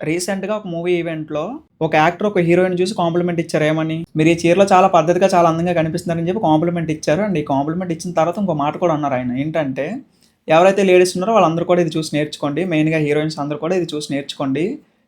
రీసెంట్‌గా ఒక మూవీ ఈవెంట్‌లో ఒక యాక్టర్ ఒక హీరోయిన్ చూసి కాంప్లిమెంట్ ఇచ్చారు ఏమని? "మీరు ఈ చీరలో చాలా పద్ధతిగా, చాలా అందంగా కనిపిస్తున్నారని" చెప్పి కాంప్లిమెంట్ ఇచ్చారు. అండ్ ఈ కాంప్లిమెంట్ ఇచ్చిన తర్వాత ఇంకో మాట కూడా అన్నారు ఆయన. ఏంటంటే, ఎవరైతే లేడీస్ ఉన్నారో వాళ్ళందరూ కూడా ఇది చూసి నేర్చుకోండి. మెయిన్‌గా హీరోయిన్స్ అందరూ కూడా ఇది చూసి నేర్చుకోండి.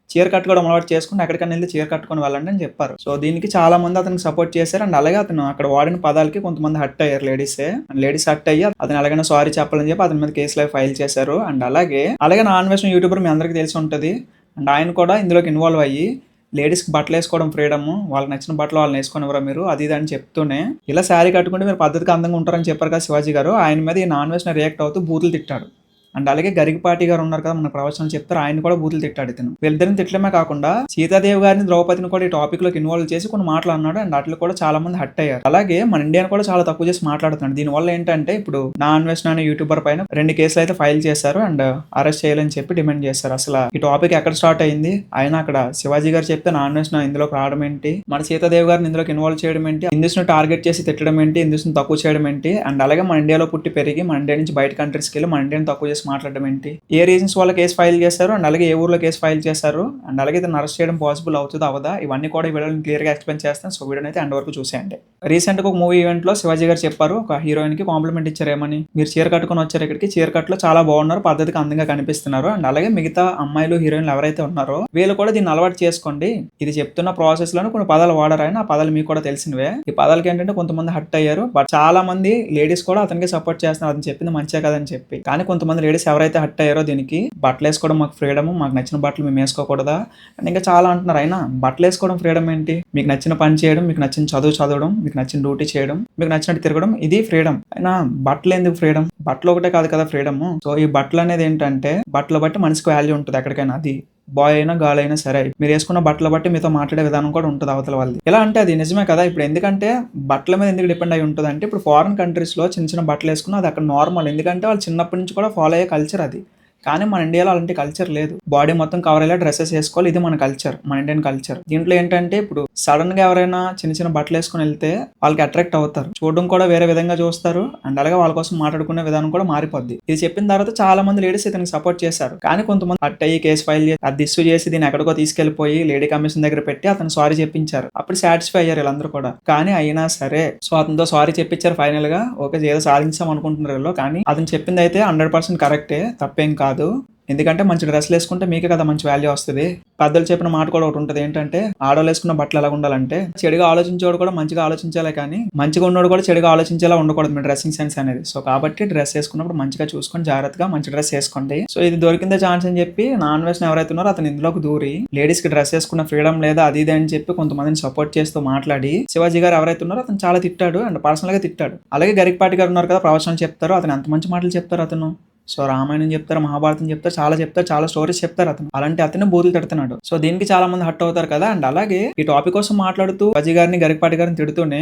చీర కట్టుకోవడం అలవాటు చేసుకొని ఎక్కడికైనా ఎళ్లి చీర కట్టుకొని వెళ్ళండి అని చెప్పారు. సో, దీనికి చాలా మంది అతనికి సపోర్ట్ చేశారు. అండ్ అలాగే అతను అక్కడ వాడిన పదాలకి కొంతమంది హర్ట్ అయ్యారు లేడీసే. అండ్ లేడీస్ హర్ట్ అయ్యి అతను ఎలాగైనా సారీ చెప్పాలని చెప్పి అతని మీద కేసులు ఫైల్ చేశారు. అండ్ అలాగే నాన్ వెజ్ యూట్యూబర్ మీ అందరికీ తెలిసి ఉంటది. అండ్ ఆయన కూడా ఇందులోకి ఇన్వాల్వ్ అయ్యి లేడీస్‌కి బట్టలేసుకోవడం ఫ్రీడము. వాళ్ళకి నచ్చిన బట్టలు వాళ్ళని ఏసుకొనివ్వరా మీరు? అది ఇది అని చెప్తూనే, ఇలా శారీ కట్టుకుంటే మీరు పద్ధతిగా అందంగా ఉంటారని చెప్పారు కదా శివాజీ గారు. ఆయన మీద ఈ నాన్ వెజ్‌ని రియాక్ట్ అవుతూ బూతులు తిట్టాడు. అండ్ అలాగే గరికపాటి గారు ఉన్నారు కదా మన ప్రవచనాలు చెప్తారు. ఆయన కూడా బూతులు తిట్టాడు ఇతను. వీళ్ళిద్దరిని తిట్టడమే కాకుండా సీతాదేవి గారిని, ద్రౌపదిని కూడా ఈ టాపిక్ లోకి ఇన్వాల్వ్ చేసి కొన్ని మాటలు అన్నాడు. అండ్ అట్లా కూడా చాలా మంది హర్ట్ అయ్యారు. అలాగే మన ఇండియాని కూడా చాలా తక్కువ చేసి మాట్లాడుతున్నాడు. దీనివల్ల ఏంటంటే ఇప్పుడు నాన్ వెస్ట్ అనే యూట్యూబర్ పైన 2 కేసులు అయితే ఫైల్ చేశారు. అండ్ అరెస్ట్ చేయాలని చెప్పి డిమాండ్ చేశారు. అసలు ఈ టాపిక్ ఎక్కడ స్టార్ట్ అయింది? ఆయన అక్కడ శివాజీ గారు చెప్తే నాన్ వెస్ట్ ఇందులోకి రావడం ఏంటి? మన సీతాదేవి గారిని ఇందులోకి ఇన్వాల్వ్ చేయడం ఏంటి? హిందూస్ ను టార్గెట్ చేసి తిట్టడం ఏంటి? హిందూస్ ను తక్కువ చేయడం ఏంటి? అండ్ అలాగే మన ఇండియాలో పుట్టి పెరిగి మన ఇండియా నుంచి బయట కంట్రీస్కి వెళ్ళి మన ఇండియాని తక్కువ చేసి మాట్లాడడం ఏంటి? ఏ రీజన్స్ వల్ల కేసు ఫైల్ చేశారు? అండ్ అలాగే ఏ ఊర్లో కేసు ఫైల్ చేశారు? అండ్ అలాగే ఇతను అరెస్ట్ చేయడం పాసిబుల్ అవుతుందా అవదా? ఇవన్నీ కూడా ఈ వీడియోని క్లియర్గా ఎక్స్ప్లెయిన్ చేస్తాను. సో వీడియోని అయితే ఎండ్ వరకు చూసేయండి. రీసెంట్గా ఒక మూవీ ఈవెంట్లో శివాజీ గారు చెప్పారు, ఒక హీరోయిన్ కి కాంప్లిమెంట్ ఇచ్చారు ఏమని? మీరు చీర కట్టుకొని వచ్చారు ఇక్కడికి, చీర కట్టులో చాలా బాగున్నారు, పద్ధతిగా అందంగా కనిపిస్తున్నారు. అండ్ అలాగే మిగతా అమ్మాయిలు హీరోయిన్లు ఎవరైతే ఉన్నారో వీళ్ళు కూడా దీన్ని అలవాటు చేసుకోండి. ఇది చెప్తున్న ప్రాసెస్ లోనే కొన్ని పదాలు వాడారు ఆయన. ఆ పదాలు మీకు కూడా తెలిసినవే. ఈ పదాలకి ఏంటంటే కొంతమంది హర్ట్ అయ్యారు. బట్ చాలా మంది లేడీస్ కూడా అతనికి సపోర్ట్ చేస్తున్నారు. అతను చెప్పింది మంచిగా కదని చెప్పి. కానీ కొంతమంది లేడీస్ ఎవరైతే హర్ట్ అయ్యారో దీనికి, బట్టలు వేసుకోవడం మాకు ఫ్రీడమ్, మాకు నచ్చిన బట్టలు మేము వేసుకోకూడదా అండ్ ఇంకా చాలా అంటున్నారు. అయినా బట్టలు వేసుకోవడం ఫ్రీడమ్ ఏంటి? మీకు నచ్చిన పని చేయడం, మీకు నచ్చిన చదువు చదవడం, మీకు నచ్చిన డ్యూటీ చేయడం, మీకు నచ్చినట్టు తిరగడం, ఇది ఫ్రీడమ్. అయినా బట్టలు ఎందుకు ఫ్రీడమ్? బట్టలు ఒకటే కాదు కదా ఫ్రీడమ్. సో ఈ బట్టలు అనేది ఏంటంటే బట్టలు బట్టి మనిషికి వాల్యూ ఉంటుంది ఎక్కడికైనా. అది బాయ్ అయినా గర్ల్ అయినా సరే, మీరు వేసుకున్న బట్టలు బట్టి మీతో మాట్లాడే విధానం కూడా ఉంటుంది అవతల వాళ్ళది. ఎలా అంటే అది నిజమే కదా. ఇప్పుడు ఎందుకంటే బట్టల మీద ఎందుకు డిపెండ్ అయి ఉంటుంది అంటే, ఇప్పుడు ఫారిన్ కంట్రీస్ లో చిన్న చిన్న బట్టలు వేసుకున్నా అది అక్కడ నార్మల్. ఎందుకంటే వాళ్ళు చిన్నప్పటి నుంచి కూడా ఫాలో అయ్యే కల్చర్ అది. కానీ మన ఇండియాలో అలాంటి కల్చర్ లేదు. బాడీ మొత్తం కవర్ అయ్యేలా డ్రెస్సెస్ వేసుకోవాలి, ఇది మన కల్చర్, మన ఇండియన్ కల్చర్. దీంట్లో ఏంటంటే ఇప్పుడు సడన్ గా ఎవరైనా చిన్న చిన్న బట్టలు వేసుకుని వెళ్తే వాళ్ళకి అట్రాక్ట్ అవుతారు, చూడడం కూడా వేరే విధంగా చూస్తారు. అండ్ అలాగే వాళ్ళ కోసం మాట్లాడుకునే విధానం కూడా మారిపోద్ది. ఇది చెప్పిన తర్వాత చాలా మంది లేడీస్ ఇతనికి సపోర్ట్ చేశారు. కానీ కొంతమంది అట్టయ్యి కేసు ఫైల్ చేసి అది ఇష్యూ చేసి దీన్ని ఎక్కడికో తీసుకెళ్లిపోయి లేడీ కమిషన్ దగ్గర పెట్టి అతను సారీ చెప్పించారు. అప్పుడు సాటిస్ఫై అయ్యారు వీళ్ళందరూ కూడా. కానీ అయినా సరే సో అతనితో సారీ చెప్పించారు ఫైనల్ గా. ఓకే ఏదో సాధించాం అనుకుంటున్నారు వీళ్ళు. కానీ అతను చెప్పింది అయితే 100% కరెక్టే, తప్పేం కాదు. ఎందుకంటే మంచి డ్రెస్లు వేసుకుంటే మీకే కదా మంచి వాల్యూ వస్తుంది. పెద్దలు చెప్పిన మాట కూడా ఒకటి ఉంటుంది, ఏంటంటే ఆడవాళ్ళు వేసుకున్న బట్టలు ఎలా ఉండాలంటే చెడుగా ఆలోచించేవాడు కూడా మంచిగా ఆలోచించాలే కానీ మంచిగా ఉన్నోడు కూడా చెడుగా ఆలోచించేలా ఉండకూడదు మీ డ్రెస్సింగ్ సెన్స్ అనేది. సో కాబట్టి డ్రెస్ వేసుకున్నప్పుడు మంచిగా చూసుకొని జాగ్రత్తగా మంచి డ్రెస్ వేసుకోండి. సో ఇది దొరికిందే ఛాన్స్ అని చెప్పి నాన్ వెజ్ ఎవరైతే ఉన్నారో అతను ఇందులోకి దూరి లేడీస్ కి డ్రెస్ వేసుకున్న ఫ్రీడమ్ లేదా అది ఇది అని చెప్పి కొంతమందిని సపోర్ట్ చేస్తూ మాట్లాడి శివాజీ గారు ఎవరైతే ఉన్నారో అతను చాలా తిట్టాడు అండ్ పర్సనల్ గా తిట్టాడు. అలాగే గరికపాటి గారు ఉన్నారు కదా, ప్రవచనాలు చెప్తారు. అతను ఎంత మంచి మాటలు చెప్తారు అతను. సో రామాయణం చెప్తారు, మహాభారతం చెప్తారు, చాలా స్టోరీస్ చెప్తారు అతను. అలాంటి అతను బూతులు తిడుతున్నాడు. సో దీనికి చాలా మంది హర్ట్ అవుతారు కదా. అండ్ అలాగే ఈ టాపిక్ కోసం మాట్లాడుతూ శివాజీ గారిని, గరికపాటి గారిని తిడుతూనే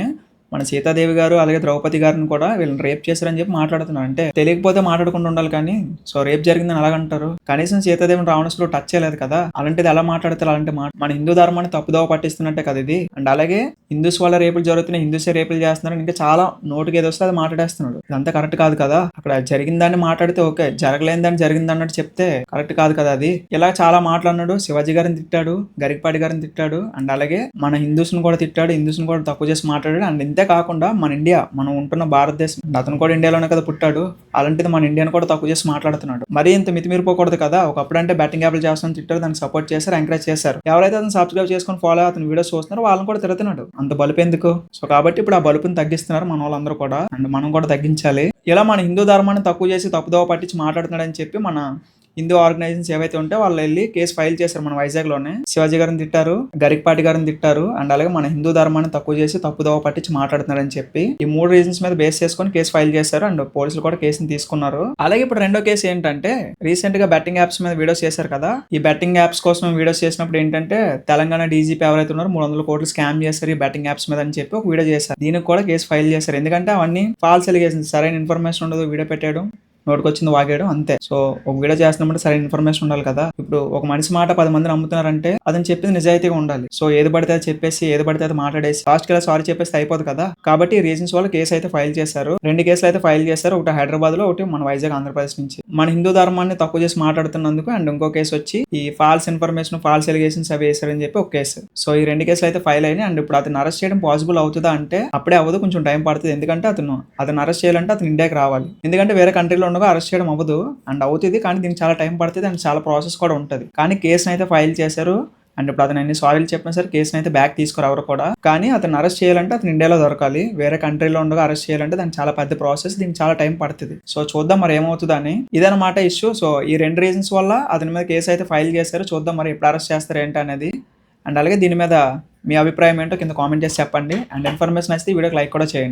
మన సీతాదేవి గారు అలాగే ద్రౌపది గారిని కూడా వీళ్ళని రేప్ చేశారని చెప్పి మాట్లాడుతున్నారు. అంటే తెలియకపోతే మాట్లాడకుండా ఉండాలి కానీ సో రేప్ జరిగిందని అలాగంటారు. కనీసం సీతాదేవిని రావణాసురుడు టచ్ చేయలేదు కదా. అలాంటిది ఎలా మాట్లాడతారు? అలాంటి మన హిందూ ధర్మాన్ని తప్పుదోవ పట్టిస్తున్నట్టే కదా ఇది. అండ్ అలాగే హిందూస్ వల్ల రేపులు జరుగుతున్నాయి, హిందూసే రేపులు చేస్తున్నారు, ఇంకా చాలా నోటికి ఏదో వస్తే అది మాట్లాడేస్తున్నాడు. ఇదంతా కరెక్ట్ కాదు కదా. అక్కడ జరిగిన దాన్ని మాట్లాడితే ఓకే, జరగలేని దాన్ని జరిగింది అన్నట్టు చెప్తే కరెక్ట్ కాదు కదా అది. ఇలా చాలా మాట్లాడినాడు. శివాజీ గారిని తిట్టాడు, గరికపాటి గారిని తిట్టాడు, అండ్ అలాగే మన హిందూస్ ను కూడా తిట్టాడు, హిందూస్ ను కూడా తక్కువ చేసి మాట్లాడాడు. అండ్ ఇంతే కాకుండా మన ఇండియా, మనం ఉంటున్న భారతదేశం, అతను కూడా ఇండియాలోనే కదా పుట్టాడు, అలాంటిది మన ఇండియాను కూడా తక్కువ చేసి మాట్లాడుతున్నాడు. మరి ఇంత మితిమీరిపోకూడదు కదా. ఒకప్పుడు అంటే బ్యాటింగ్ యాప్లు చేస్తాను తిట్టారు, దానికి సపోర్ట్ చేశారు, ఎంకరేజ్ చేశారు. ఎవరైతే అతను సబ్స్క్రైబ్ చేసుకొని ఫాలో అతను వీడియోస్ చూస్తున్నారో వాళ్ళని కూడా తిడుతున్నాడు. అంత బలుపు ఎందుకు? సో కాబట్టి ఇప్పుడు ఆ బలుపుని తగ్గిస్తున్నారు మన వాళ్ళందరూ కూడా. అండ్ మనం కూడా తగ్గించాలి. ఇలా మన హిందూ ధర్మాన్ని తక్కువ చేసి తప్పుదోవ పట్టించి మాట్లాడుతున్నాడు అని చెప్పి మన హిందూ ఆర్గనైజేషన్స్ ఏవైతే ఉంటే వాళ్ళు వెళ్ళి కేసు ఫైల్ చేశారు మన వైజాగ్ లోనే. శివాజీ గారిని తిట్టారు, గరికపాటి గారిని తిట్టారు, అండ్ అలాగే మన హిందూ ధర్మాన్ని తక్కువ చేసి తప్పుదోవ పట్టించి మాట్లాడుతున్నారని చెప్పి ఈ 3 రీజన్స్ మీద బేస్ చేసుకొని కేసు ఫైల్ చేశారు. అండ్ పోలీసులు కూడా కేసుని తీసుకున్నారు. అలాగే ఇప్పుడు రెండో కేసు ఏంటంటే రీసెంట్ గా బెట్టింగ్ యాప్స్ మీద వీడియోస్ చేశారు కదా. ఈ బెట్టింగ్ యాప్స్ కోసం వీడియోస్ చేసినప్పుడు ఏంటంటే తెలంగాణ డీజీపీ ఎవరైతే ఉన్నారో 300 కోట్లు స్కామ్ చేశారు ఈ బెట్టింగ్ యాప్స్ మీద అని చెప్పి ఒక వీడియో చేశారు. దీనికి కూడా కేసు ఫైల్ చేశారు. ఎందుకంటే అవన్నీ ఫాల్స్ ఎలిగేషన్స్, సరైన ఇన్ఫర్మేషన్ ఉండదు, వీడియో పెట్టాడు. నోటికొచ్చింది వాగాడు అంతే. సో ఒక వీడియో చేస్తున్నప్పుడు సరైన ఇన్ఫర్మేషన్ ఉండాలి కదా. ఇప్పుడు ఒక మనిషి మాట 10 మంది నమ్ముతున్నారంటే అతను చెప్పింది నిజాయితీగా ఉండాలి. సో ఏది పడితే అది చెప్పేసి ఏది పడితే అది మాట్లాడేసి లాస్ట్ కి సారీ చెప్పేస్తే అయిపోదు కదా. కాబట్టి ఈ రీజన్స్ వల్ల కేసు అయితే ఫైల్ చేశారు. 2 కేసులు అయితే ఫైల్ చేశారు. ఒకటి హైదరాబాద్ లో, ఒకటి మన వైజాగ్ ఆంధ్రప్రదేశ్ నుంచి. మన హిందూ ధర్మాన్ని తక్కువ చేసి మాట్లాడుతున్నందుకు అండ్ ఇంకో కేసు వచ్చి ఈ ఫాల్స్ ఇన్ఫర్మేషన్ ఫాల్స్ ఎలిగేషన్స్ అవి వేశారని చెప్పి ఒక కేసు. సో ఈ 2 కేసులు అయితే ఫైల్ అయినాయి. అండ్ ఇప్పుడు అతను అరెస్ట్ చేయడం పాసిబుల్ అవుతుందా అంటే అప్పుడే అవ్వదు, కొంచెం టైం పడుతుంది. ఎందుకంటే అతను అరెస్ట్ చేయాలంటే అతను ఇండియాకి రావాలి. ఎందుకంటే వేరే కంట్రీలో ఉండగా అరెస్ట్ చేయడం అవ్వదు అండ్ అవుతుంది. కానీ దీనికి చాలా టైం పడుతుంది అండ్ చాలా ప్రాసెస్ కూడా ఉంటుంది. కానీ కేసును అయితే ఫైల్ చేశారు. అండ్ ఇప్పుడు అతను ఎన్ని సారీలు చెప్పినా సరే కేసుని అయితే బ్యాక్ తీసుకోరు ఎవరు కూడా. కానీ అతను అరెస్ట్ చేయాలంటే అతను ఇండియాలో దొరకాలి. వేరే కంట్రీలో ఉండగా అరెస్ట్ చేయాలంటే దానికి చాలా పెద్ద ప్రాసెస్, దీనికి చాలా టైం పడుతుంది. సో చూద్దాం మరి ఏమవుతుందని. ఇదన్నమాట ఇష్యూ. సో ఈ 2 రీజన్స్ వల్ల అతని మీద కేసు అయితే ఫైల్ చేశారు. చూద్దాం మరి ఎప్పుడు అరెస్ట్ చేస్తారు ఏంటి అనేది. అండ్ అలాగే దీని మీద మీ అభిప్రాయం ఏంటో కింద కామెంట్ చేసి చెప్పండి. అండ్ ఇన్ఫర్మేషన్ అయితే ఈ వీడియోకి లైక్ కూడా చేయండి.